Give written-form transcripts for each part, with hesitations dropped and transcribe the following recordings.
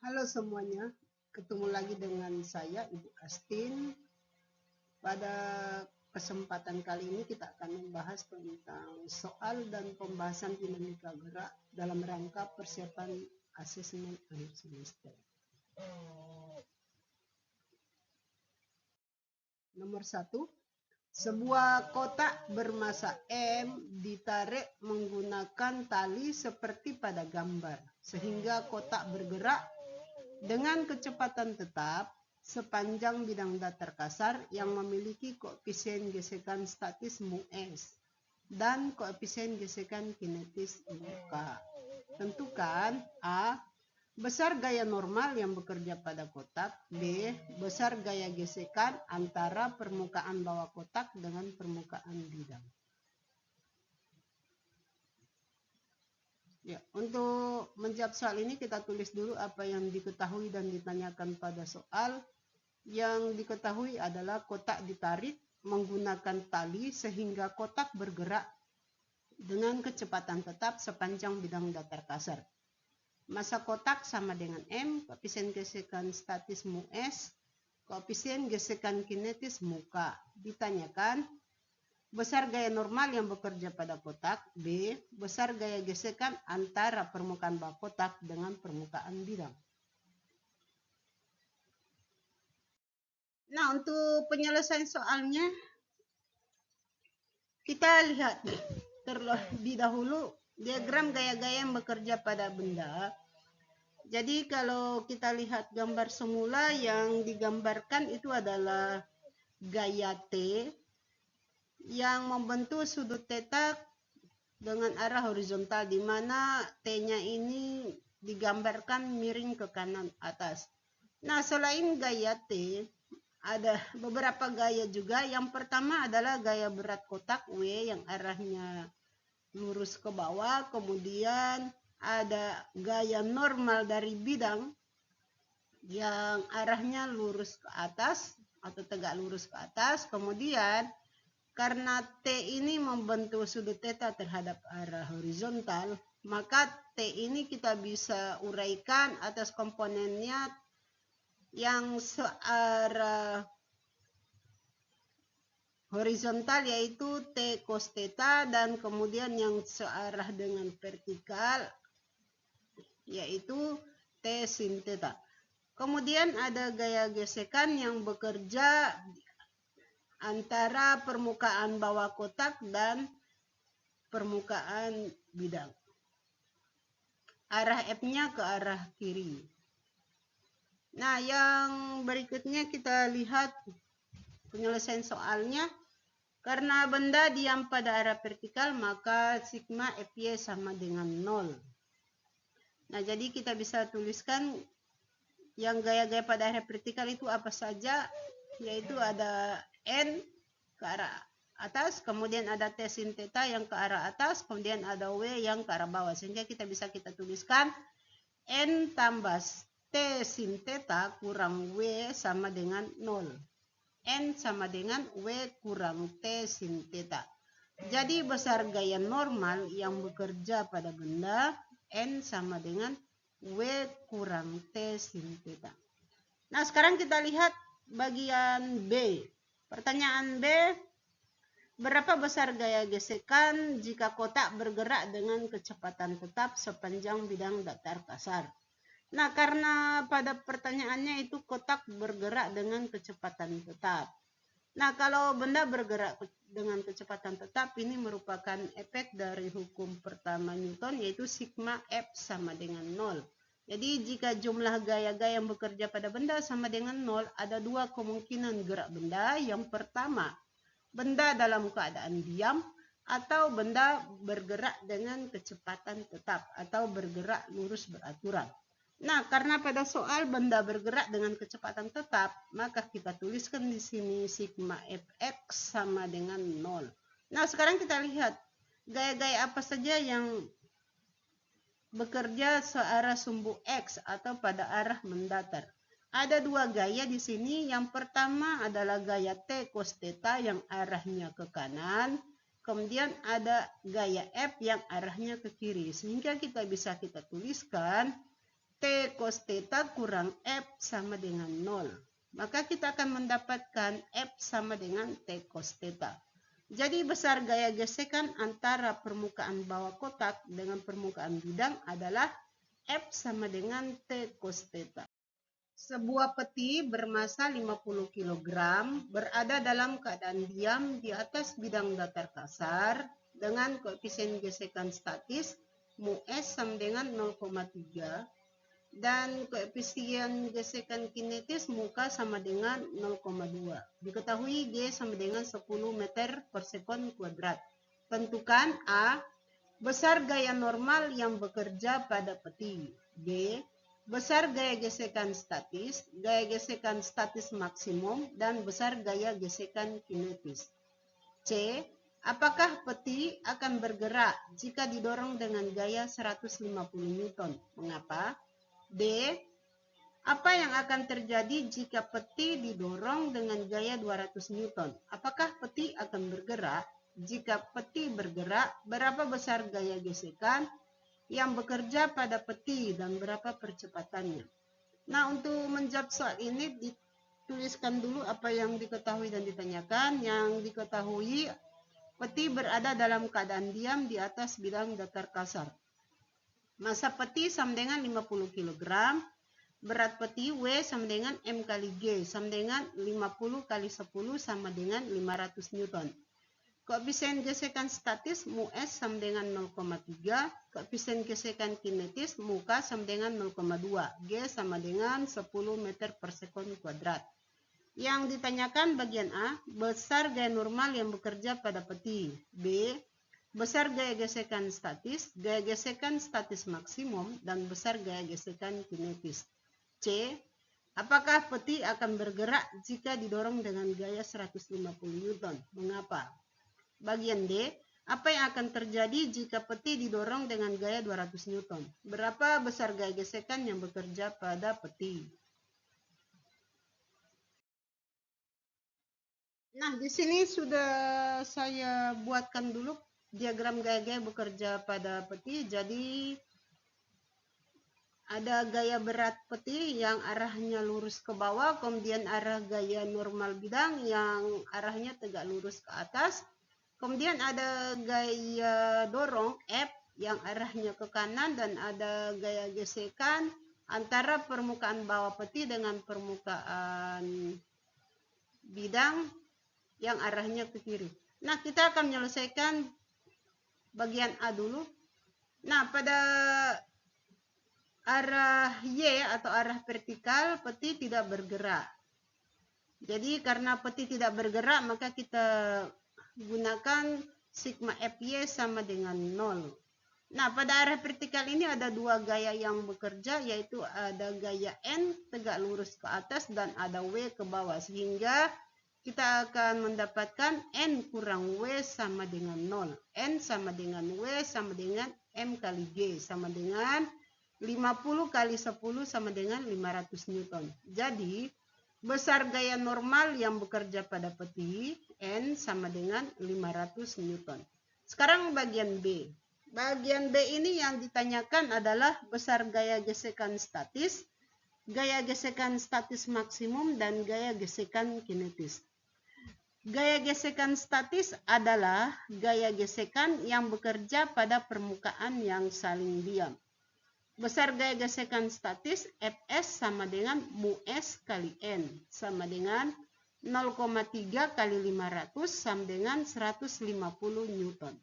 Halo semuanya, ketemu lagi dengan saya Ibu Astin. Pada kesempatan kali ini kita akan membahas tentang soal dan pembahasan dinamika gerak dalam rangka persiapan asesmen akhir semester. Nomor 1, sebuah kotak bermassa M ditarik menggunakan tali seperti pada gambar, sehingga kotak bergerak dengan kecepatan tetap sepanjang bidang datar kasar yang memiliki koefisien gesekan statis mu S dan koefisien gesekan kinetis mu K. Tentukan A. Besar gaya normal yang bekerja pada kotak. B. Besar gaya gesekan antara permukaan bawah kotak dengan permukaan bidang. Ya, untuk menjawab soal ini kita tulis dulu apa yang diketahui dan ditanyakan pada soal. Yang diketahui adalah kotak ditarik menggunakan tali sehingga kotak bergerak dengan kecepatan tetap sepanjang bidang datar kasar. Massa kotak sama dengan M, koefisien gesekan statis mu S, koefisien gesekan kinetis mu K. Ditanyakan besar gaya normal yang bekerja pada kotak. B. Besar gaya gesekan antara permukaan bawah kotak dengan permukaan bidang. Nah, untuk penyelesaian soalnya kita lihat terlebih dahulu diagram gaya-gaya yang bekerja pada benda. Jadi kalau kita lihat gambar semula yang digambarkan itu adalah gaya T yang membentuk sudut theta dengan arah horizontal, di mana T-nya ini digambarkan miring ke kanan atas. Nah, selain gaya T, ada beberapa gaya juga. Yang pertama adalah gaya berat kotak W yang arahnya lurus ke bawah. Kemudian ada gaya normal dari bidang yang arahnya lurus ke atas atau tegak lurus ke atas. Kemudian karena T ini membentuk sudut theta terhadap arah horizontal, maka T ini kita bisa uraikan atas komponennya yang searah horizontal yaitu T cos theta, dan kemudian yang searah dengan vertikal yaitu T sin theta. Kemudian ada gaya gesekan yang bekerja antara permukaan bawah kotak dan permukaan bidang. Arah F-nya ke arah kiri. Nah, yang berikutnya kita lihat penyelesaian soalnya. Karena benda diam pada arah vertikal, maka sigma Fy sama dengan 0. Nah, jadi kita bisa tuliskan yang gaya-gaya pada arah vertikal itu apa saja, yaitu ada N ke arah atas, kemudian ada T sin theta yang ke arah atas, kemudian ada W yang ke arah bawah. Sehingga kita tuliskan N tambah T sin theta kurang W sama dengan 0. N sama dengan W kurang T sin theta. Jadi besar gaya normal yang bekerja pada benda N sama dengan W kurang T sin theta. Nah, sekarang kita lihat bagian B. Pertanyaan B, berapa besar gaya gesekan jika kotak bergerak dengan kecepatan tetap sepanjang bidang datar kasar? Nah, karena pada pertanyaannya itu kotak bergerak dengan kecepatan tetap. Nah, kalau benda bergerak dengan kecepatan tetap, ini merupakan efek dari hukum pertama Newton, yaitu sigma F sama dengan 0. Jadi jika jumlah gaya-gaya yang bekerja pada benda sama dengan 0, ada dua kemungkinan gerak benda. Yang pertama, benda dalam keadaan diam, atau benda bergerak dengan kecepatan tetap atau bergerak lurus beraturan. Nah, karena pada soal benda bergerak dengan kecepatan tetap, maka kita tuliskan di sini sigma Fx sama dengan 0. Nah, sekarang kita lihat gaya-gaya apa saja yang bekerja searah sumbu X atau pada arah mendatar. Ada dua gaya di sini. Yang pertama adalah gaya T cos theta yang arahnya ke kanan. Kemudian ada gaya F yang arahnya ke kiri. Sehingga kita bisa tuliskan T cos theta kurang F sama dengan 0. Maka kita akan mendapatkan F sama dengan T cos theta. Jadi besar gaya gesekan antara permukaan bawah kotak dengan permukaan bidang adalah F sama dengan T cos theta. Sebuah peti bermasa 50 kg berada dalam keadaan diam di atas bidang datar kasar dengan koefisien gesekan statis mu S sama dengan 0,3 dan koefisien gesekan kinetis mu K sama dengan 0,2. Diketahui G sama dengan 10 meter per sekon kuadrat. Tentukan A. Besar gaya normal yang bekerja pada peti. B. Besar gaya gesekan statis maksimum, dan besar gaya gesekan kinetis. C. Apakah peti akan bergerak jika didorong dengan gaya 150 Newton? Mengapa? D. Apa yang akan terjadi jika peti didorong dengan gaya 200 Newton? Apakah peti akan bergerak? Jika peti bergerak, berapa besar gaya gesekan yang bekerja pada peti dan berapa percepatannya? Nah, untuk menjawab soal ini dituliskan dulu apa yang diketahui dan ditanyakan. Yang diketahui, peti berada dalam keadaan diam di atas bidang datar kasar. Massa peti sama dengan 50 kg. Berat peti W sama dengan M kali G sama dengan 50 kali 10 sama dengan 500 Newton. Koefisien gesekan statis mu S sama dengan 0,3. Koefisien gesekan kinetis mu K sama dengan 0,2. G sama dengan 10 meter per sekon kuadrat. Yang ditanyakan bagian A, besar gaya normal yang bekerja pada peti. B, besar gaya gesekan statis maksimum, dan besar gaya gesekan kinetis. C, apakah peti akan bergerak jika didorong dengan gaya 150 Newton? Mengapa? Bagian D, apa yang akan terjadi jika peti didorong dengan gaya 200 Newton? Berapa besar gaya gesekan yang bekerja pada peti? Nah, di sini sudah saya buatkan dulu diagram gaya-gaya bekerja pada peti. Jadi ada gaya berat peti yang arahnya lurus ke bawah, kemudian arah gaya normal bidang yang arahnya tegak lurus ke atas. Kemudian ada gaya dorong F yang arahnya ke kanan, dan ada gaya gesekan antara permukaan bawah peti dengan permukaan bidang yang arahnya ke kiri. Nah, kita akan menyelesaikan bagian A dulu. Nah, pada arah Y atau arah vertikal, peti tidak bergerak. Jadi karena peti tidak bergerak, maka kita gunakan sigma Fy sama dengan 0. Nah, pada arah vertikal ini ada dua gaya yang bekerja, yaitu ada gaya N tegak lurus ke atas dan ada W ke bawah, sehingga kita akan mendapatkan N kurang W sama dengan 0. N sama dengan W sama dengan M kali G sama dengan 50 kali 10 sama dengan 500 Newton. Jadi, besar gaya normal yang bekerja pada peti, N sama dengan 500 Newton. Sekarang bagian B. Bagian B ini yang ditanyakan adalah besar gaya gesekan statis maksimum, dan gaya gesekan kinetis. Gaya gesekan statis adalah gaya gesekan yang bekerja pada permukaan yang saling diam. Besar gaya gesekan statis Fs sama dengan mu S kali N sama dengan 0,3 kali 500 sama dengan 150 Newton.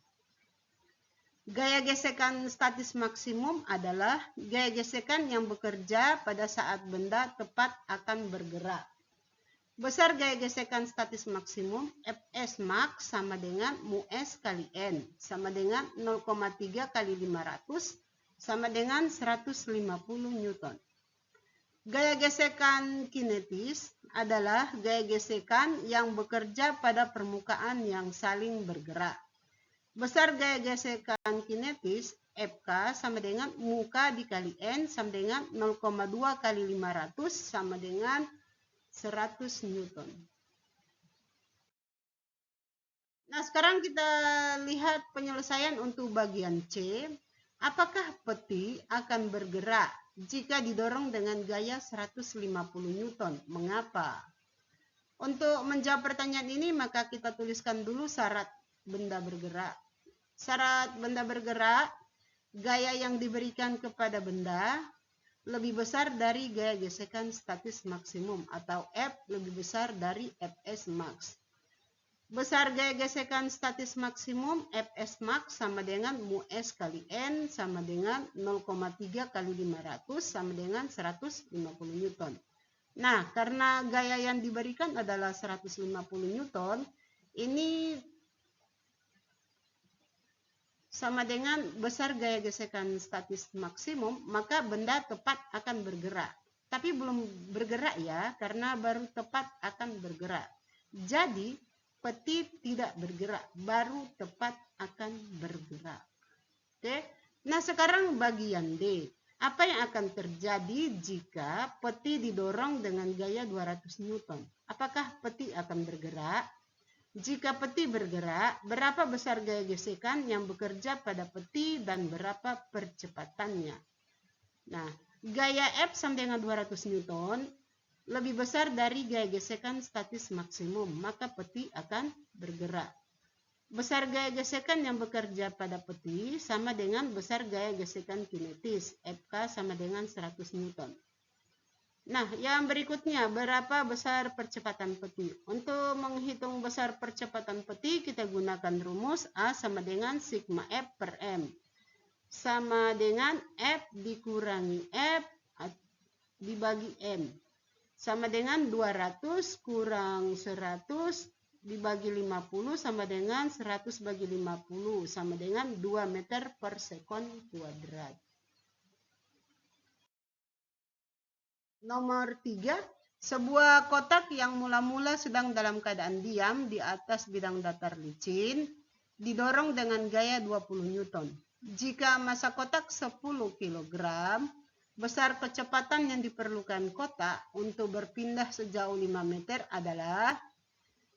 Gaya gesekan statis maksimum adalah gaya gesekan yang bekerja pada saat benda tepat akan bergerak. Besar gaya gesekan statis maksimum Fs max sama dengan mu S kali N sama dengan 0,3 kali 500 sama dengan 150 Newton. Gaya gesekan kinetis adalah gaya gesekan yang bekerja pada permukaan yang saling bergerak. Besar gaya gesekan kinetis Fk sama dengan mu K dikali N sama dengan 0,2 kali 500 sama dengan 100 Newton. Nah, sekarang kita lihat penyelesaian untuk bagian C. Apakah peti akan bergerak jika didorong dengan gaya 150 Newton. Mengapa? Untuk menjawab pertanyaan ini, maka kita tuliskan dulu syarat benda bergerak. Syarat benda bergerak, gaya yang diberikan kepada benda lebih besar dari gaya gesekan statis maksimum, atau F lebih besar dari Fs max. Besar gaya gesekan statis maksimum Fs max sama dengan mu S kali N sama dengan 0,3 kali 500 sama dengan 150 Newton. Nah, karena gaya yang diberikan adalah 150 Newton, ini sama dengan besar gaya gesekan statis maksimum, maka benda tepat akan bergerak. Tapi belum bergerak ya, karena baru tepat akan bergerak. Jadi, peti tidak bergerak, baru tepat akan bergerak. Oke. Nah, sekarang bagian D. Apa yang akan terjadi jika peti didorong dengan gaya 200 Newton? Apakah peti akan bergerak? Jika peti bergerak, berapa besar gaya gesekan yang bekerja pada peti dan berapa percepatannya? Nah, gaya F sama dengan 200 Newton lebih besar dari gaya gesekan statis maksimum, maka peti akan bergerak. Besar gaya gesekan yang bekerja pada peti sama dengan besar gaya gesekan kinetis, Fk sama dengan 100 Newton. Nah, yang berikutnya, berapa besar percepatan peti? Untuk menghitung besar percepatan peti, kita gunakan rumus A sama dengan sigma F per M. Sama dengan F dikurangi F dibagi M. Sama dengan 200 kurang 100 dibagi 50 sama dengan 100 bagi 50 sama dengan 2 meter per sekon kuadrat. Nomor 3, sebuah kotak yang mula-mula sedang dalam keadaan diam di atas bidang datar licin didorong dengan gaya 20 Newton. Jika massa kotak 10 kg, besar kecepatan yang diperlukan kotak untuk berpindah sejauh 5 meter adalah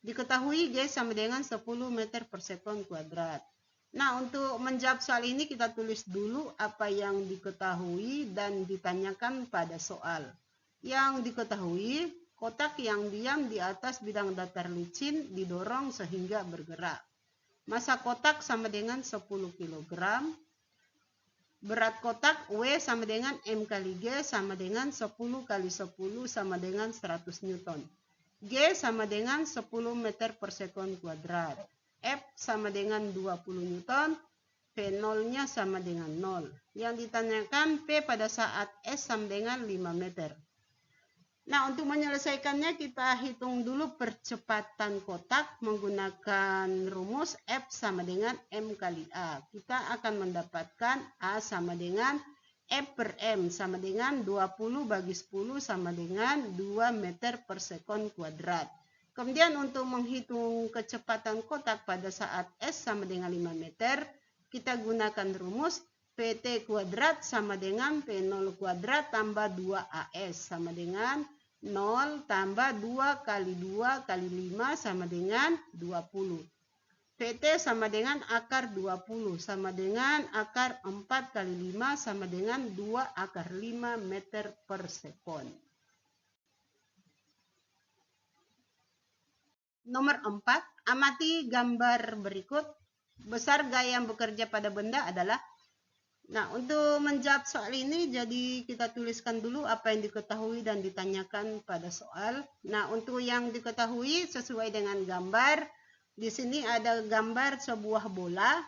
diketahui G sama dengan 10 meter per sekon kuadrat. Nah, untuk menjawab soal ini kita tulis dulu apa yang diketahui dan ditanyakan pada soal. Yang diketahui, kotak yang diam di atas bidang datar licin didorong sehingga bergerak. Massa kotak sama dengan 10 kg. Berat kotak W sama dengan M kali G sama dengan 10 kali 10 sama dengan 100 Newton. G sama dengan 10 meter per sekon kuadrat. F sama dengan 20 Newton. P0-nya sama dengan 0. Yang ditanyakan P pada saat S sama dengan 5 meter. Nah, untuk menyelesaikannya kita hitung dulu percepatan kotak menggunakan rumus F sama dengan M kali A. Kita akan mendapatkan A sama dengan F per M sama dengan 20 bagi 10 sama dengan 2 meter per sekon kuadrat. Kemudian untuk menghitung kecepatan kotak pada saat S sama dengan 5 meter, kita gunakan rumus PT kuadrat sama dengan P0 kuadrat tambah 2AS sama dengan 0 tambah 2 kali 2 kali 5 sama dengan 20. PT sama dengan akar 20 sama dengan akar 4 kali 5 sama dengan 2 akar 5 meter per sekon. Nomor 4, amati gambar berikut. Besar gaya yang bekerja pada benda adalah. Nah, untuk menjawab soal ini, jadi kita tuliskan dulu apa yang diketahui dan ditanyakan pada soal. Nah, untuk yang diketahui sesuai dengan gambar, di sini ada gambar sebuah bola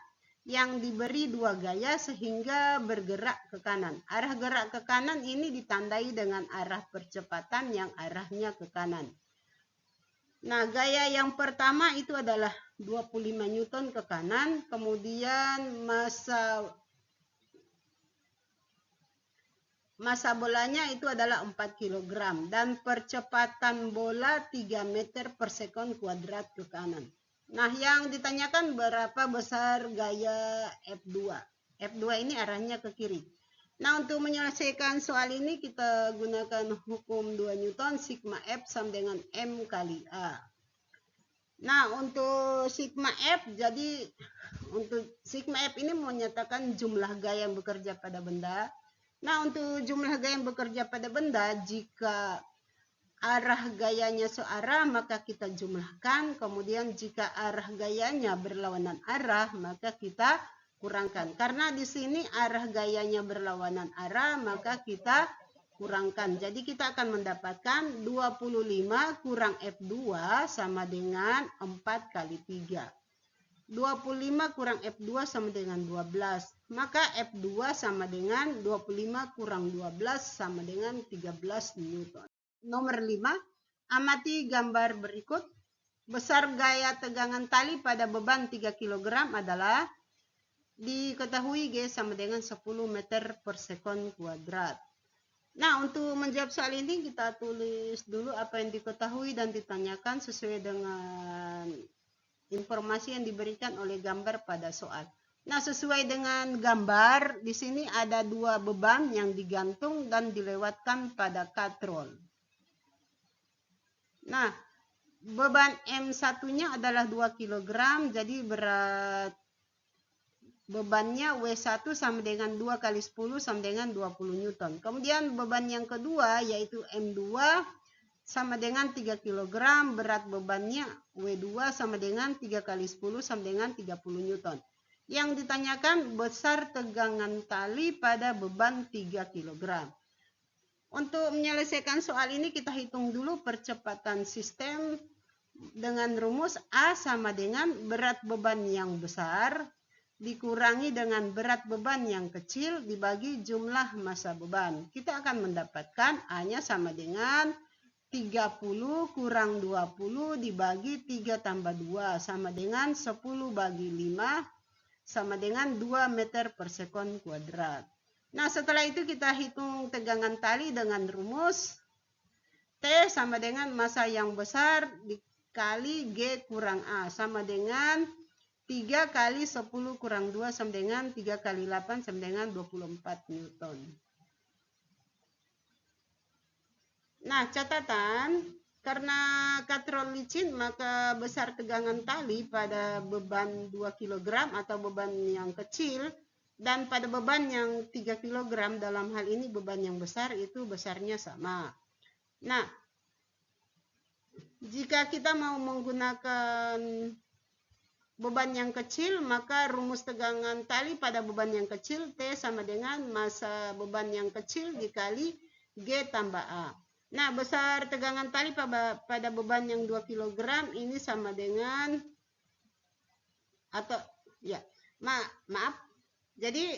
yang diberi 2 gaya sehingga bergerak ke kanan. Arah gerak ke kanan ini ditandai dengan arah percepatan yang arahnya ke kanan. Nah, gaya yang pertama itu adalah 25 Newton ke kanan, kemudian massa bolanya itu adalah 4 kg dan percepatan bola 3 meter per sekon kuadrat ke kanan. Nah, yang ditanyakan berapa besar gaya F2. F2 ini arahnya ke kiri. Nah, untuk menyelesaikan soal ini kita gunakan hukum 2 Newton, sigma F sama dengan M kali A. Nah, untuk sigma F, jadi untuk sigma F ini menyatakan jumlah gaya yang bekerja pada benda. Nah, untuk jumlah gaya yang bekerja pada benda, jika arah gayanya searah, maka kita jumlahkan. Kemudian jika arah gayanya berlawanan arah, maka kita kurangkan. Karena di sini arah gayanya berlawanan arah, maka kita kurangkan. Jadi kita akan mendapatkan 25 kurang F2 sama dengan 4 kali 3. 25 kurang F2 sama dengan 12. Maka F2 sama dengan 25 kurang 12 sama dengan 13 Newton. Nomor 5, amati gambar berikut. Besar gaya tegangan tali pada beban 3 kg adalah diketahui G sama dengan 10 meter per sekon kuadrat. Nah, untuk menjawab soal ini kita tulis dulu apa yang diketahui dan ditanyakan sesuai dengan informasi yang diberikan oleh gambar pada soal. Nah, sesuai dengan gambar, di sini ada 2 beban yang digantung dan dilewatkan pada katrol. Nah, beban M1-nya adalah 2 kg, jadi berat bebannya W1 sama dengan 2 kali 10 sama dengan 20 Newton. Kemudian beban yang kedua yaitu M2 sama dengan 3 kg, berat bebannya W2 sama dengan 3 kali 10 sama dengan 30 Newton. Yang ditanyakan besar tegangan tali pada beban 3 kg. Untuk menyelesaikan soal ini kita hitung dulu percepatan sistem dengan rumus A sama dengan berat beban yang besar dikurangi dengan berat beban yang kecil dibagi jumlah massa beban. Kita akan mendapatkan A-nya sama dengan 30 kurang 20 dibagi 3 tambah 2 sama dengan 10 bagi 5 sama dengan 2 meter per sekon kuadrat. Nah, setelah itu kita hitung tegangan tali dengan rumus T sama dengan massa yang besar dikali G kurang A sama dengan 3 kali 10 kurang 2 sama dengan 3 kali 8 sama dengan 24 Newton. Nah, catatan, karena katrol licin maka besar tegangan tali pada beban 2 kg atau beban yang kecil dan pada beban yang 3 kg dalam hal ini beban yang besar itu besarnya sama. Nah, jika kita mau menggunakan beban yang kecil, maka rumus tegangan tali pada beban yang kecil T sama dengan massa beban yang kecil dikali G tambah A. Nah, besar tegangan tali pada beban yang 2 kg ini sama dengan atau ya, maaf. Jadi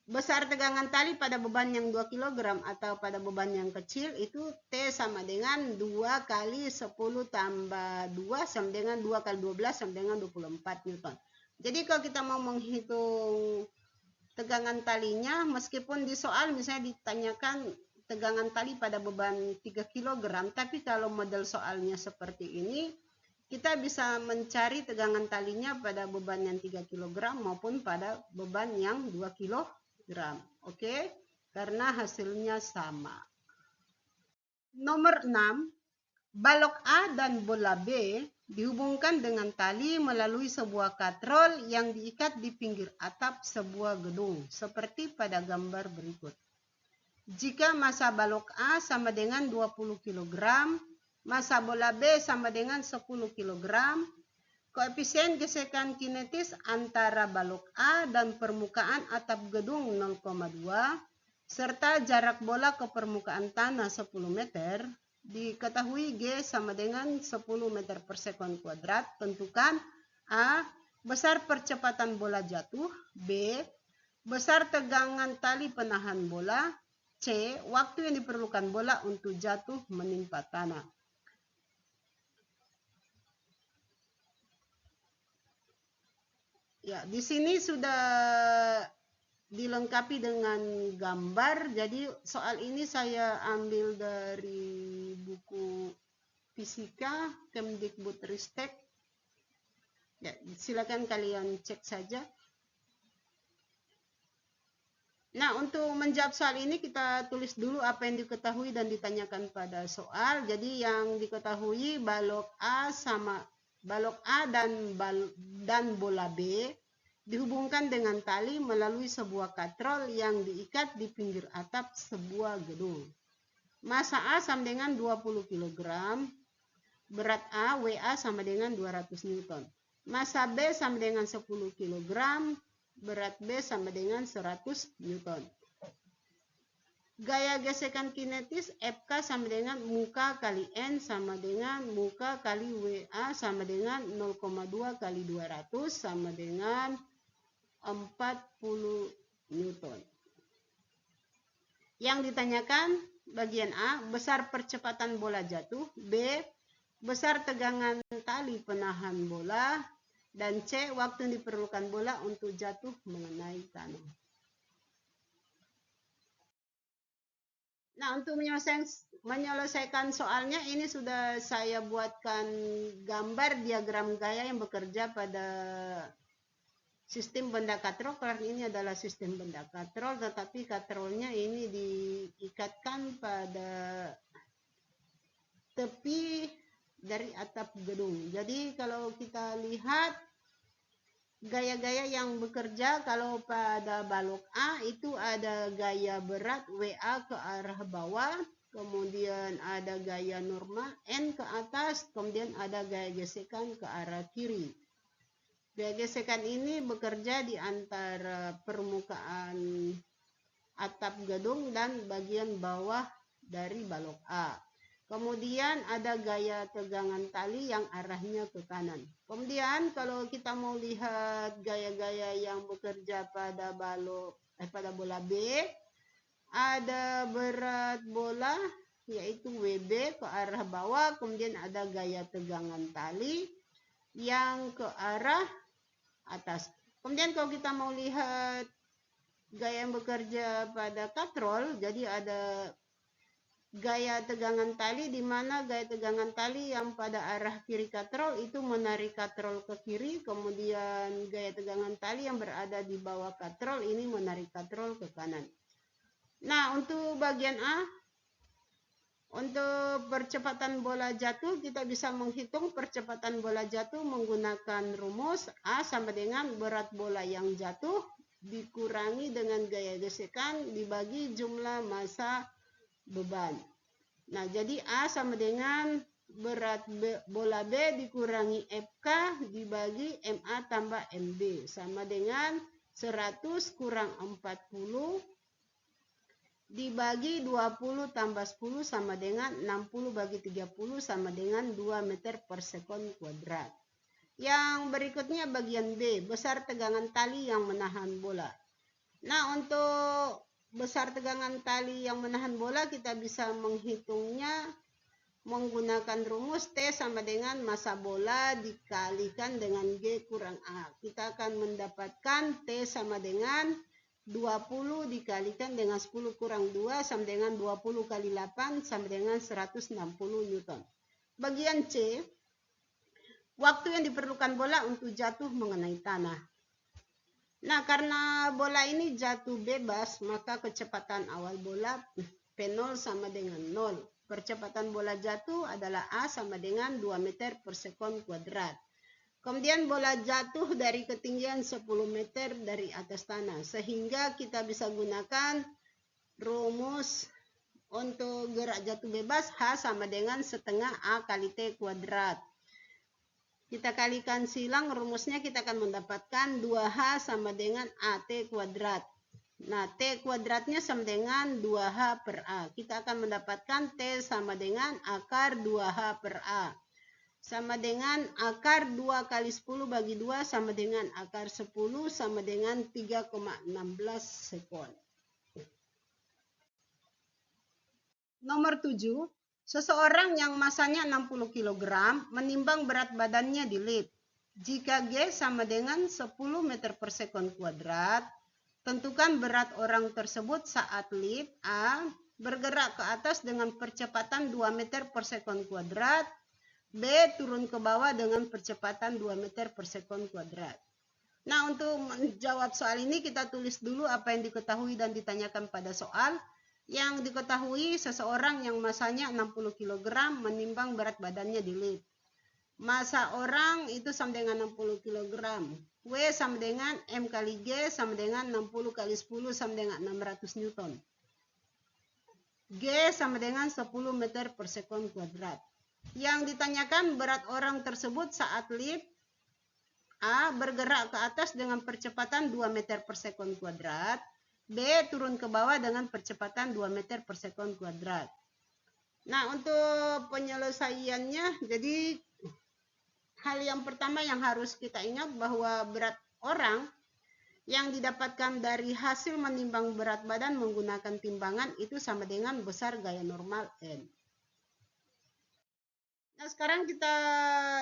besar tegangan tali pada beban yang 2 kg atau pada beban yang kecil itu T sama dengan 2 kali 10 tambah 2 sama dengan 2 kali 12 sama dengan 24 Newton. Jadi kalau kita mau menghitung tegangan talinya, meskipun di soal misalnya ditanyakan tegangan tali pada beban 3 kg, tapi kalau model soalnya seperti ini, kita bisa mencari tegangan talinya pada beban yang 3 kg maupun pada beban yang 2 kg. Oke? Karena hasilnya sama. Nomor 6, balok A dan bola B dihubungkan dengan tali melalui sebuah katrol yang diikat di pinggir atap sebuah gedung, seperti pada gambar berikut. Jika massa balok A sama dengan 20 kg, massa bola B sama dengan 10 kg, koefisien gesekan kinetis antara balok A dan permukaan atap gedung 0,2, serta jarak bola ke permukaan tanah 10 meter, diketahui G sama dengan 10 meter per sekon kuadrat. Tentukan A, besar percepatan bola jatuh, B, besar tegangan tali penahan bola, C, waktu yang diperlukan bola untuk jatuh menimpa tanah. Ya, di sini sudah dilengkapi dengan gambar. Jadi soal ini saya ambil dari buku fisika Kemdikbudristek. Ya, silakan kalian cek saja. Nah, untuk menjawab soal ini kita tulis dulu apa yang diketahui dan ditanyakan pada soal. Jadi yang diketahui balok A dan bola B dihubungkan dengan tali melalui sebuah katrol yang diikat di pinggir atap sebuah gedung. Massa A sama dengan 20 kg, berat A, WA sama dengan 200 Newton. Massa B sama dengan 10 kg, berat B sama dengan 100 Newton. Gaya gesekan kinetis FK sama dengan muka kali N sama dengan muka kali WA sama dengan 0,2 kali 200 sama dengan 40 Newton. Yang ditanyakan bagian A, besar percepatan bola jatuh. B, besar tegangan tali penahan bola. Dan C, waktu yang diperlukan bola untuk jatuh mengenai tanah. Nah, untuk menyelesaikan soalnya ini sudah saya buatkan gambar diagram gaya yang bekerja pada sistem benda katrol. Karena ini adalah sistem benda katrol, tetapi katrolnya ini diikatkan pada tepi dari atap gedung. Jadi kalau kita lihat gaya-gaya yang bekerja, kalau pada balok A itu ada gaya berat WA ke arah bawah, kemudian ada gaya normal N ke atas, kemudian ada gaya gesekan ke arah kiri. Gaya gesekan ini bekerja di antara permukaan atap gedung dan bagian bawah dari balok A. Kemudian ada gaya tegangan tali yang arahnya ke kanan. Kemudian kalau kita mau lihat gaya-gaya yang bekerja pada bola B, ada berat bola yaitu WB ke arah bawah, kemudian ada gaya tegangan tali yang ke arah atas. Kemudian kalau kita mau lihat gaya yang bekerja pada katrol, jadi ada gaya tegangan tali, di mana gaya tegangan tali yang pada arah kiri katrol itu menarik katrol ke kiri, kemudian gaya tegangan tali yang berada di bawah katrol ini menarik katrol ke kanan. Nah, untuk bagian A, untuk percepatan bola jatuh, kita bisa menghitung percepatan bola jatuh menggunakan rumus A sama dengan berat bola yang jatuh dikurangi dengan gaya gesekan dibagi jumlah massa beban. Nah, jadi A sama dengan berat bola B dikurangi FK dibagi MA tambah MB sama dengan 100 kurang 40 dibagi 20 tambah 10 sama dengan 60 bagi 30 sama dengan 2 meter per sekon kuadrat. Yang berikutnya bagian B, besar tegangan tali yang menahan bola. Nah, untuk besar tegangan tali yang menahan bola kita bisa menghitungnya menggunakan rumus T sama dengan massa bola dikalikan dengan G kurang A. Kita akan mendapatkan T sama dengan 20 dikalikan dengan 10 kurang 2 sama dengan 20 kali 8 sama dengan 160 Newton. Bagian C, waktu yang diperlukan bola untuk jatuh mengenai tanah. Nah, karena bola ini jatuh bebas, maka kecepatan awal bola P0 sama dengan 0. Percepatan bola jatuh adalah A sama dengan 2 meter per sekon kuadrat. Kemudian bola jatuh dari ketinggian 10 meter dari atas tanah. Sehingga kita bisa gunakan rumus untuk gerak jatuh bebas H sama dengan setengah A kali T kuadrat. Kita kalikan silang, rumusnya kita akan mendapatkan 2H sama dengan AT kuadrat. Nah, T kuadratnya sama dengan 2H per A. Kita akan mendapatkan T sama dengan akar 2H per A. Sama dengan akar 2 kali 10 bagi 2 sama dengan akar 10 sama dengan 3,16 sekon. Nomor 7. Seseorang yang masanya 60 kg menimbang berat badannya di lift. Jika G sama dengan 10 meter per sekon kuadrat, tentukan berat orang tersebut saat lift A bergerak ke atas dengan percepatan 2 meter per sekon kuadrat, B turun ke bawah dengan percepatan 2 meter per sekon kuadrat. Nah, untuk menjawab soal ini kita tulis dulu apa yang diketahui dan ditanyakan pada soal. Yang diketahui seseorang yang masanya 60 kg menimbang berat badannya di lift. Massa orang itu sama dengan 60 kg. W sama dengan M kali G sama dengan 60 kali 10 sama dengan 600 Newton. G sama dengan 10 meter per sekon kuadrat. Yang ditanyakan berat orang tersebut saat lift A bergerak ke atas dengan percepatan 2 meter per sekon kuadrat. B turun ke bawah dengan percepatan 2 meter per sekon kuadrat. Nah, untuk penyelesaiannya, jadi hal yang pertama yang harus kita ingat bahwa berat orang yang didapatkan dari hasil menimbang berat badan menggunakan timbangan itu sama dengan besar gaya normal N. Nah, sekarang kita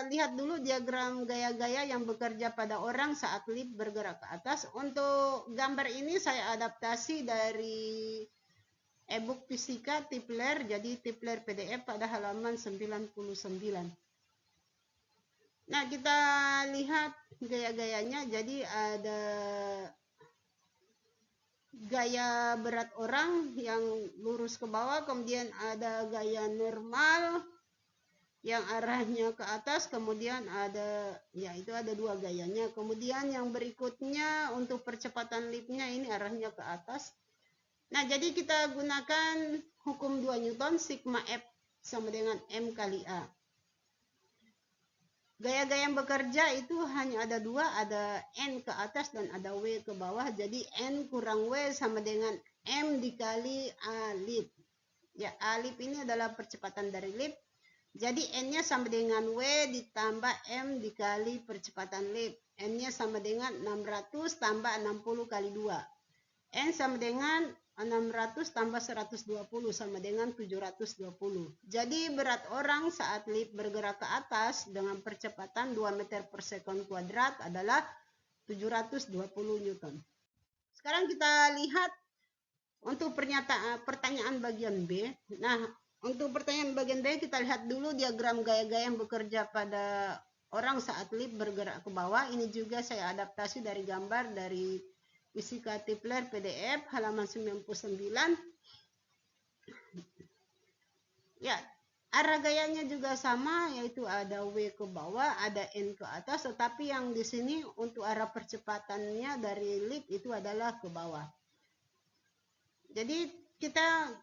lihat dulu diagram gaya-gaya yang bekerja pada orang saat lift bergerak ke atas. Untuk gambar ini saya adaptasi dari e-book fisika Tipler, jadi Tipler PDF pada halaman 99. Nah, kita lihat gaya-gayanya. Jadi ada gaya berat orang yang lurus ke bawah, kemudian ada gaya normal yang arahnya ke atas, kemudian ada, ya itu ada dua gayanya. Kemudian yang berikutnya untuk percepatan liftnya ini arahnya ke atas. Nah, jadi kita gunakan hukum 2 Newton, sigma F sama dengan M kali A. Gaya-gaya yang bekerja itu hanya ada dua, ada N ke atas dan ada W ke bawah. Jadi N kurang W sama dengan M dikali A lift. Ya, A lift ini adalah percepatan dari lift. Jadi N-nya sama dengan W ditambah M dikali percepatan lift. N-nya sama dengan 600 tambah 60 kali 2. N sama dengan 600 tambah 120 sama dengan 720. Jadi berat orang saat lift bergerak ke atas dengan percepatan 2 meter per sekon kuadrat adalah 720 Newton. Sekarang kita lihat untuk pertanyaan bagian B. Nah, untuk pertanyaan bagian B, kita lihat dulu diagram gaya-gaya yang bekerja pada orang saat lift bergerak ke bawah. Ini juga saya adaptasi dari gambar dari Fisika Tipler PDF halaman 99. Ya, arah gayanya juga sama, yaitu ada W ke bawah, ada N ke atas, tetapi yang di sini untuk arah percepatannya dari lift itu adalah ke bawah. Jadi kita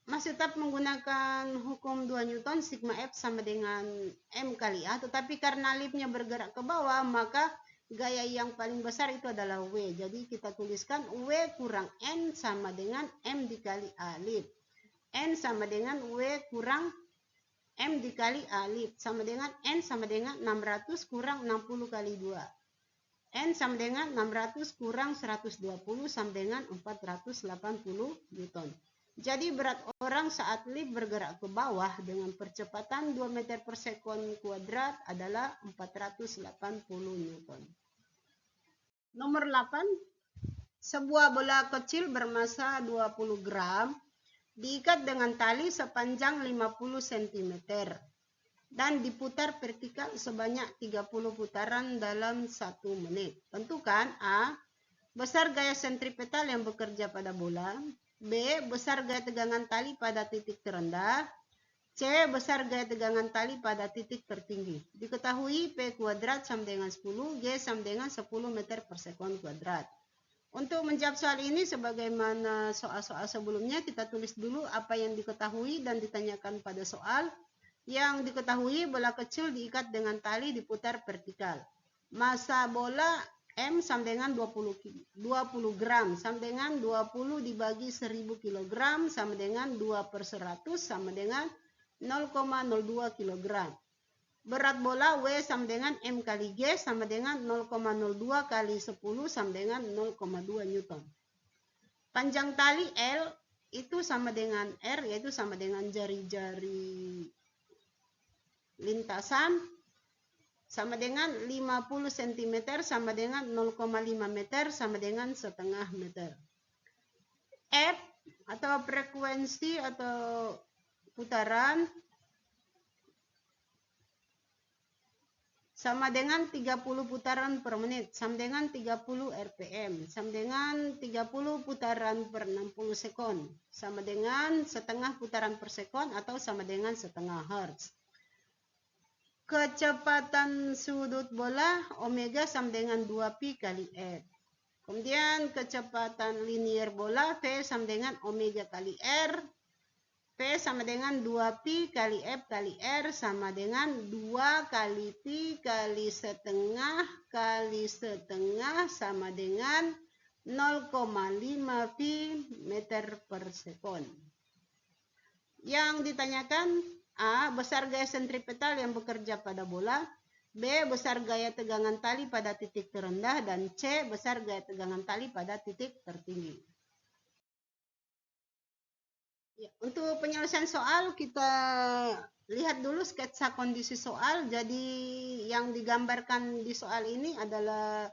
masih tetap menggunakan hukum 2 Newton, sigma F sama dengan M kali A, tetapi karena liftnya bergerak ke bawah, maka gaya yang paling besar itu adalah W. Jadi kita tuliskan W kurang N sama dengan M dikali A lift. N sama dengan W kurang M dikali A lift, sama dengan N sama dengan 600 kurang 60 kali 2. N sama dengan 600 kurang 120 sama dengan 480 Newton. Jadi berat orang saat lift bergerak ke bawah dengan percepatan 2 meter per sekon kuadrat adalah 480 Newton. Nomor 8. Sebuah bola kecil bermassa 20 gram diikat dengan tali sepanjang 50 cm dan diputar vertikal sebanyak 30 putaran dalam 1 menit. Tentukan A. Besar gaya sentripetal yang bekerja pada bola. B. Besar gaya tegangan tali pada titik terendah. C. Besar gaya tegangan tali pada titik tertinggi. Diketahui P kuadrat sama dengan 10, G sama dengan 10 meter per sekon kuadrat. Untuk menjawab soal ini, sebagaimana soal-soal sebelumnya, kita tulis dulu apa yang diketahui dan ditanyakan pada soal. Yang diketahui, bola kecil diikat dengan tali diputar vertikal. Massa bola M sama dengan 20 gram, sama dengan 20 dibagi 1000 kg, sama dengan 2 per 100, sama dengan 0,02 kg. Berat bola W sama dengan M kali G, sama dengan 0,02 kali 10, sama dengan 0,2 Newton. Panjang tali L itu sama dengan R, yaitu sama dengan jari-jari lintasan, sama dengan 50 cm, sama dengan 0,5 meter, sama dengan setengah meter. F atau frekuensi atau putaran sama dengan 30 putaran per menit, sama dengan 30 rpm, sama dengan 30 putaran per 60 sekon, sama dengan setengah putaran per sekon atau sama dengan setengah hertz. kecepatan sudut bola omega sama dengan 2pi kali F. Kemudian kecepatan linear bola V sama dengan omega kali R. V sama dengan 2pi kali F kali R sama dengan 2 kali pi kali setengah sama dengan 0,5 pi meter per sekon. Yang ditanyakan A. Besar gaya sentripetal yang bekerja pada bola. B. Besar gaya tegangan tali pada titik terendah. Dan C. Besar gaya tegangan tali pada titik tertinggi. Ya, untuk penyelesaian soal kita lihat dulu sketsa kondisi soal. Jadi yang digambarkan di soal ini adalah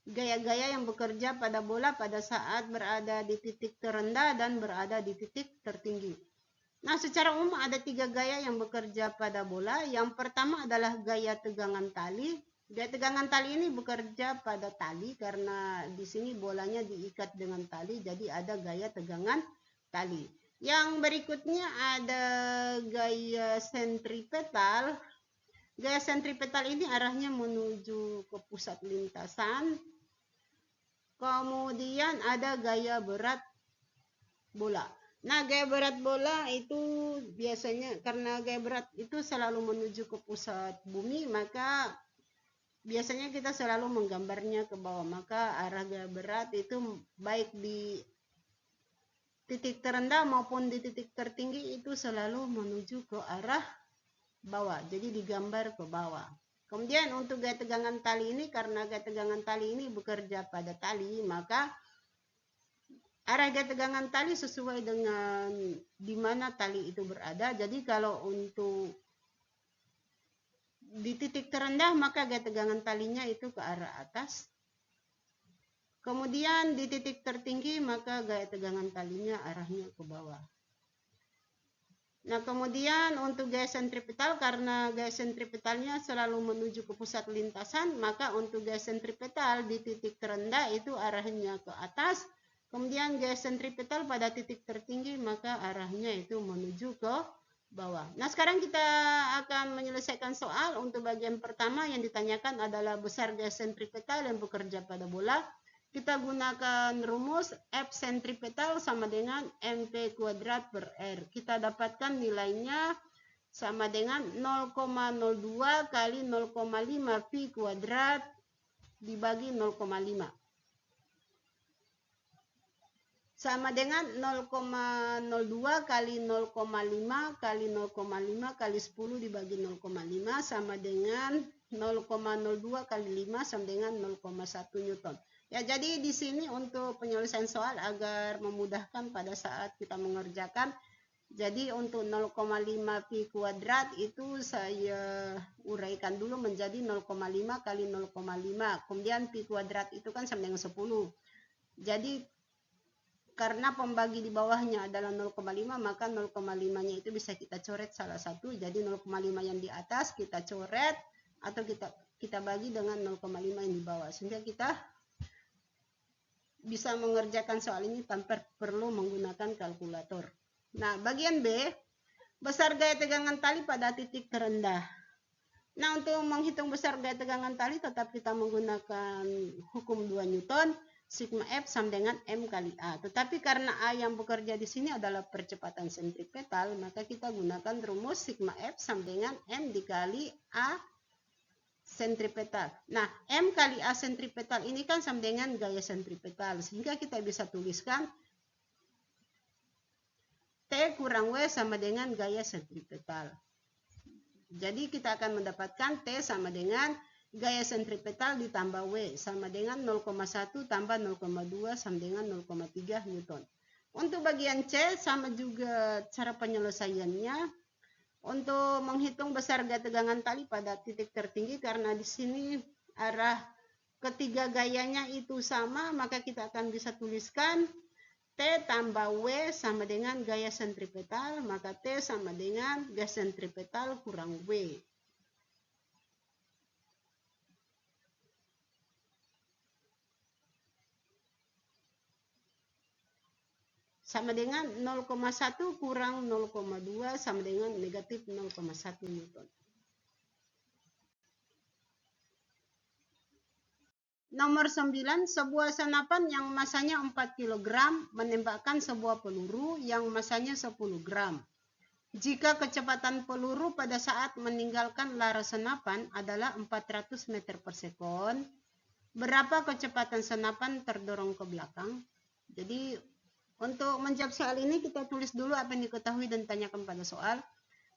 gaya-gaya yang bekerja pada bola pada saat berada di titik terendah dan berada di titik tertinggi. Nah, secara umum ada 3 gaya yang bekerja pada bola. Yang pertama adalah gaya tegangan tali. Gaya tegangan tali ini bekerja pada tali karena di sini bolanya diikat dengan tali, jadi ada gaya tegangan tali. Yang berikutnya ada gaya sentripetal. Gaya sentripetal ini arahnya menuju ke pusat lintasan. Kemudian ada gaya berat bola. Nah, gaya berat bola itu biasanya karena gaya berat itu selalu menuju ke pusat bumi, maka biasanya kita selalu menggambarnya ke bawah. Maka arah gaya berat itu baik di titik terendah maupun di titik tertinggi itu selalu menuju ke arah bawah. Jadi digambar ke bawah. Kemudian untuk gaya tegangan tali ini, karena gaya tegangan tali ini bekerja pada tali, maka arah gaya tegangan tali sesuai dengan di mana tali itu berada. Jadi kalau untuk di titik terendah maka gaya tegangan talinya itu ke arah atas. Kemudian di titik tertinggi maka gaya tegangan talinya arahnya ke bawah. Nah, kemudian untuk gaya sentripetal, karena gaya sentripetalnya selalu menuju ke pusat lintasan, maka untuk gaya sentripetal di titik terendah itu arahnya ke atas. Kemudian gaya sentripetal pada titik tertinggi maka arahnya itu menuju ke bawah. Nah, sekarang kita akan menyelesaikan soal. Untuk bagian pertama yang ditanyakan adalah besar gaya sentripetal yang bekerja pada bola. Kita gunakan rumus F sentripetal sama dengan MP kuadrat per R. Kita dapatkan nilainya sama dengan 0,02 kali 0,5 pi kuadrat dibagi 0,5. Sama dengan 0,02 kali 0,5 kali 0,5 kali 10 dibagi 0,5 sama dengan 0,02 kali 5 sama dengan 0,1 Newton. Ya, jadi di sini untuk penyelesaian soal agar memudahkan pada saat kita mengerjakan. Jadi untuk 0,5 pi kuadrat itu saya uraikan dulu menjadi 0,5 kali 0,5. Kemudian pi kuadrat itu kan sama dengan 10. Jadi karena pembagi di bawahnya adalah 0,5, maka 0,5-nya itu bisa kita coret salah satu. Jadi 0,5 yang di atas kita coret atau kita bagi dengan 0,5 yang di bawah. Sehingga kita bisa mengerjakan soal ini tanpa perlu menggunakan kalkulator. Nah, bagian B, besar gaya tegangan tali pada titik terendah. Nah, untuk menghitung besar gaya tegangan tali tetap kita menggunakan hukum 2 Newton, sigma F sama dengan M kali A. Tetapi karena A yang bekerja di sini adalah percepatan sentripetal, maka kita gunakan rumus sigma F sama dengan M dikali A sentripetal. Nah, M kali A sentripetal ini kan sama dengan gaya sentripetal. Sehingga kita bisa tuliskan T kurang W sama dengan gaya sentripetal. Jadi kita akan mendapatkan T sama dengan gaya sentripetal ditambah W sama dengan 0,1 tambah 0,2 sama dengan 0,3 Newton. Untuk bagian C sama juga cara penyelesaiannya. Untuk menghitung besar gaya tegangan tali pada titik tertinggi, karena di sini arah ketiga gayanya itu sama, maka kita akan bisa tuliskan T tambah W sama dengan gaya sentripetal, maka T sama dengan gaya sentripetal kurang W. Sama dengan 0,1 kurang 0,2 sama dengan negatif 0,1 Newton. Nomor 9, sebuah senapan yang masanya 4 kg menembakkan sebuah peluru yang masanya 10 gram. Jika kecepatan peluru pada saat meninggalkan laras senapan adalah 400 meter per sekon, berapa kecepatan senapan terdorong ke belakang? Jadi untuk menjawab soal ini kita tulis dulu apa yang diketahui dan tanyakan pada soal.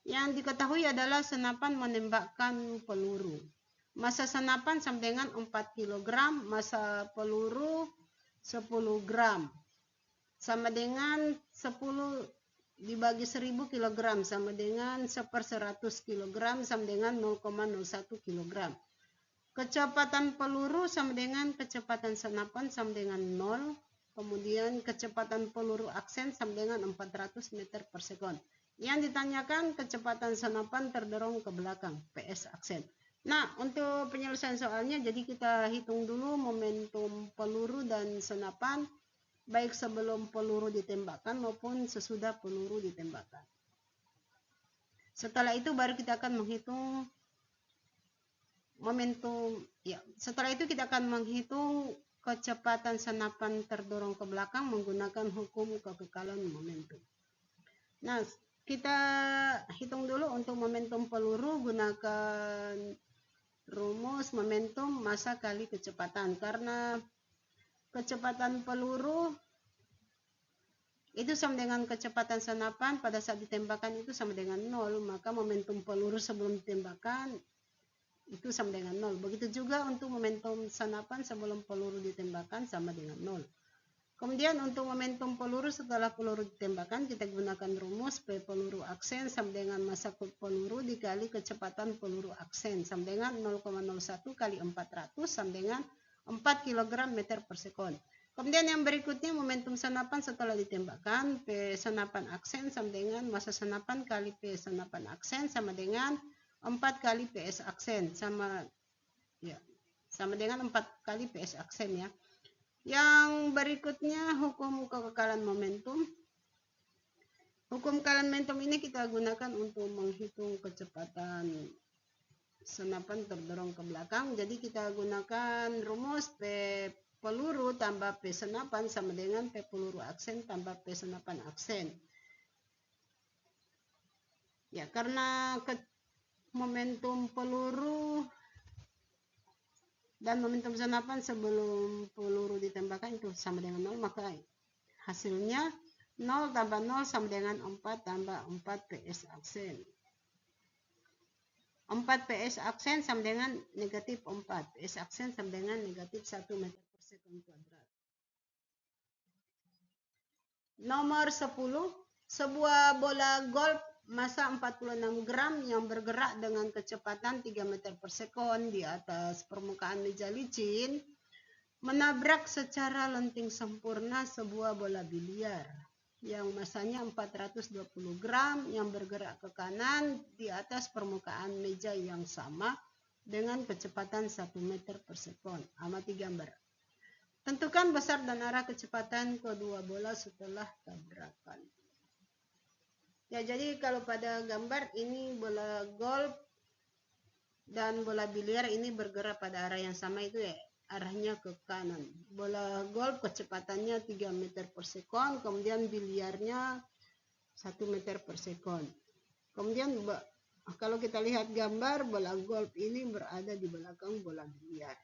Yang diketahui adalah senapan menembakkan peluru. Massa senapan sama dengan 4 kg, massa peluru 10 gram. Sama dengan 10 dibagi 1000 kg sama dengan 1/100 kg sama dengan 0,01 kg. Kecepatan peluru sama dengan kecepatan senapan sama dengan 0. Kemudian kecepatan peluru aksen sama dengan 400 meter per sekon. Yang ditanyakan kecepatan senapan terdorong ke belakang, PS aksen. Nah, untuk penyelesaian soalnya, jadi kita hitung dulu momentum peluru dan senapan, baik sebelum peluru ditembakkan maupun sesudah peluru ditembakkan. Setelah itu baru kita akan menghitung momentum. Ya, setelah itu kita akan menghitung kecepatan senapan terdorong ke belakang menggunakan hukum kekekalan momentum. Nah, kita hitung dulu untuk momentum peluru, gunakan rumus momentum massa kali kecepatan. Karena kecepatan peluru itu sama dengan kecepatan senapan pada saat ditembakkan itu sama dengan 0, maka momentum peluru sebelum ditembakkan itu sama dengan 0. Begitu juga untuk momentum senapan sebelum peluru ditembakkan sama dengan 0. Kemudian untuk momentum peluru setelah peluru ditembakkan, kita gunakan rumus P peluru aksen sama dengan massa peluru dikali kecepatan peluru aksen sama dengan 0,01 kali 400 sama dengan 4 kg meter per sekon. Kemudian yang berikutnya momentum senapan setelah ditembakkan, P senapan aksen sama dengan massa senapan kali P senapan aksen sama dengan 4 kali PS aksen sama dengan 4 kali PS aksen ya. Yang berikutnya hukum kekekalan momentum. Hukum kekekalan momentum ini kita gunakan untuk menghitung kecepatan senapan terdorong ke belakang. Jadi kita gunakan rumus P peluru tambah P senapan sama dengan P peluru aksen tambah P senapan aksen. Ya, karena momentum peluru dan momentum senapan sebelum peluru ditembakkan itu sama dengan 0, maka hasilnya 0 tambah 0 sama dengan 4 tambah 4 PS aksen. 4 PS aksen sama dengan negatif 4. PS aksen sama dengan negatif 1 meter per sekon kuadrat. Nomor 10, sebuah bola golf massa 46 gram yang bergerak dengan kecepatan 3 meter per sekon di atas permukaan meja licin menabrak secara lenting sempurna sebuah bola biliar yang massanya 420 gram yang bergerak ke kanan di atas permukaan meja yang sama dengan kecepatan 1 meter per sekon. Amati gambar. Tentukan besar dan arah kecepatan kedua bola setelah tabrakan. Ya, jadi kalau pada gambar ini bola golf dan bola biliar ini bergerak pada arah yang sama, itu ya arahnya ke kanan. Bola golf kecepatannya 3 meter per sekon, kemudian biliarnya 1 meter per sekon. Kemudian kalau kita lihat gambar, bola golf ini berada di belakang bola biliar.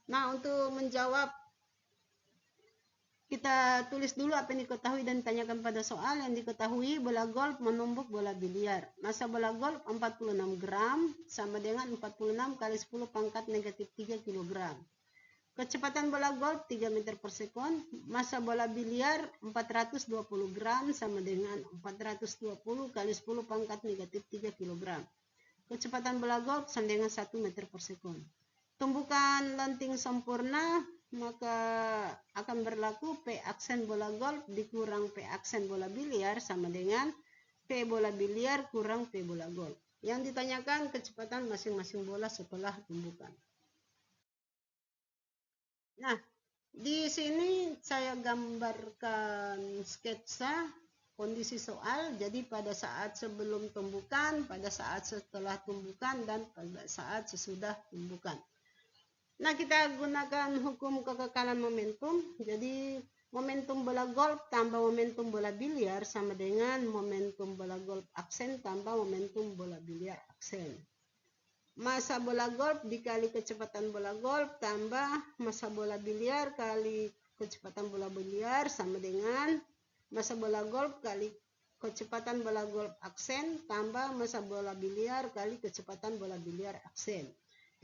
Nah, untuk menjawab, kita tulis dulu apa yang diketahui dan tanyakan pada soal. Yang diketahui, bola golf menumbuk bola biliar. Massa bola golf 46 gram sama dengan 46 kali 10 pangkat negatif 3 kg. Kecepatan bola golf 3 meter per sekon. Massa bola biliar 420 gram sama dengan 420 kali 10 pangkat negatif 3 kg. Kecepatan bola golf sama dengan 1 meter per sekon. Tumbukan lenting sempurna, maka akan berlaku P aksen bola golf dikurang P aksen bola biliar sama dengan P bola biliar kurang P bola golf. Yang ditanyakan kecepatan masing-masing bola setelah tumbukan. Nah, di sini saya gambarkan sketsa kondisi soal. Jadi pada saat sebelum tumbukan, pada saat setelah tumbukan, dan pada saat sesudah tumbukan. Nah, kita gunakan hukum kekekalan momentum. Jadi momentum bola golf tambah momentum bola biliar sama dengan momentum bola golf aksen tambah momentum bola biliar aksen. Massa bola golf dikali kecepatan bola golf tambah massa bola biliar kali kecepatan bola biliar sama dengan massa bola golf kali kecepatan bola golf aksen tambah massa bola biliar kali kecepatan bola biliar aksen.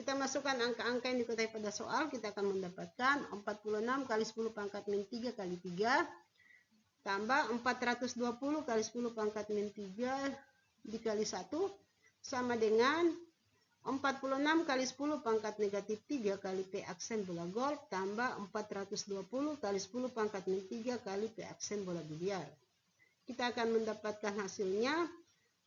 Kita masukkan angka-angka yang diketahui pada soal, kita akan mendapatkan 46 kali 10 pangkat min 3 kali 3 tambah 420 kali 10 pangkat min 3 dikali 1 sama dengan 46 kali 10 pangkat negatif 3 kali P aksen bola golf tambah 420 kali 10 pangkat min 3 kali P aksen bola biliar. Kita akan mendapatkan hasilnya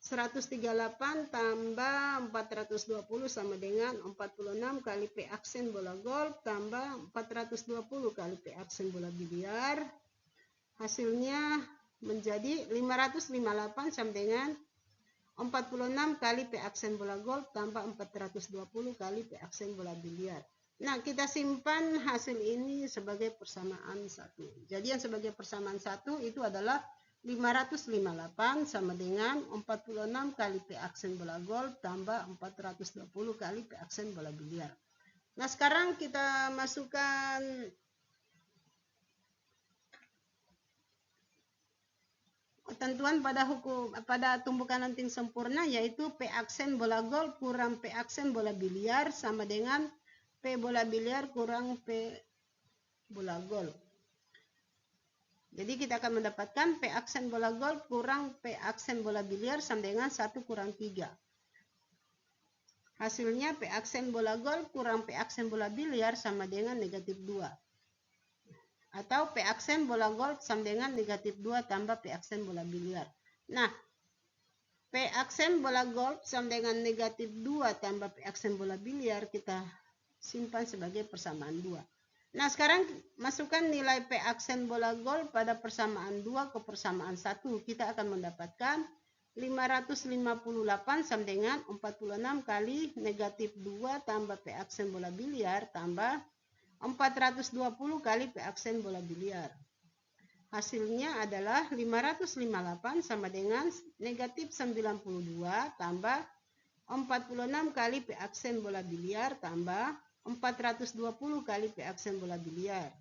138 tambah 420 sama dengan 46 kali P aksen bola golf tambah 420 kali P aksen bola biliar. Hasilnya menjadi 558 sama dengan 46 kali P aksen bola golf tambah 420 kali P aksen bola biliar. Nah, kita simpan hasil ini sebagai persamaan 1. Jadi yang sebagai persamaan 1 itu adalah 558 sama dengan 46 kali P aksen bola golf tambah 420 kali P aksen bola biliar. Nah, sekarang kita masukkan ketentuan pada tumbukan lenting sempurna, yaitu P aksen bola golf kurang P aksen bola biliar sama dengan P bola biliar kurang P bola golf. Jadi kita akan mendapatkan P aksen bola golf kurang P aksen bola biliar sama dengan 1 kurang 3. Hasilnya P aksen bola golf kurang P aksen bola biliar sama dengan negatif 2. Atau P aksen bola golf sama dengan negatif 2 tambah P aksen bola biliar. Nah, P aksen bola golf sama dengan negatif 2 tambah P aksen bola biliar kita simpan sebagai persamaan 2. Nah, sekarang masukkan nilai P aksen bola golf pada persamaan 2 ke persamaan 1. Kita akan mendapatkan 558 sama dengan 46 kali negatif 2 tambah P aksen bola biliar tambah 420 kali P aksen bola biliar. Hasilnya adalah 558 sama dengan negatif 92 tambah 46 kali P aksen bola biliar tambah 420 kali P aksen bola biliar.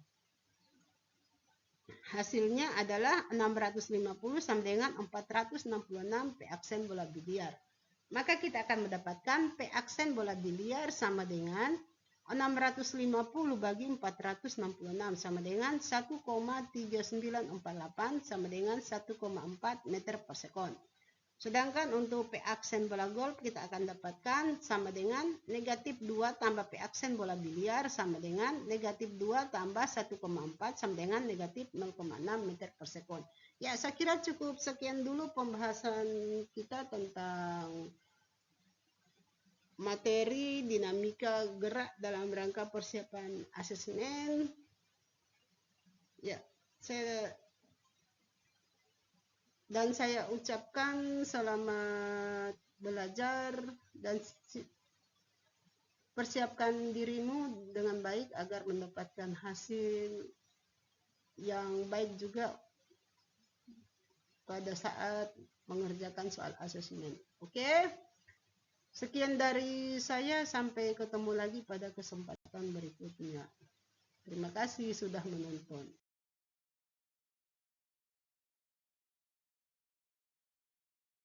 Hasilnya adalah 650 sama dengan 466 P aksen bola biliar. Maka kita akan mendapatkan P aksen bola biliar sama dengan 650 bagi 466 sama dengan 1,3948 sama dengan 1,4 meter per sekon. Sedangkan untuk P aksen bola golf kita akan dapatkan sama dengan negatif 2 tambah P aksen bola biliar sama dengan negatif 2 tambah 1,4 sama dengan negatif 0,6 meter per sekon. Ya, saya kira cukup sekian dulu pembahasan kita tentang materi dinamika gerak dalam rangka persiapan asesmen. Ya, saya ucapkan selamat belajar dan persiapkan dirimu dengan baik agar mendapatkan hasil yang baik juga pada saat mengerjakan soal asesmen. Oke? Sekian dari saya, sampai ketemu lagi pada kesempatan berikutnya. Terima kasih sudah menonton.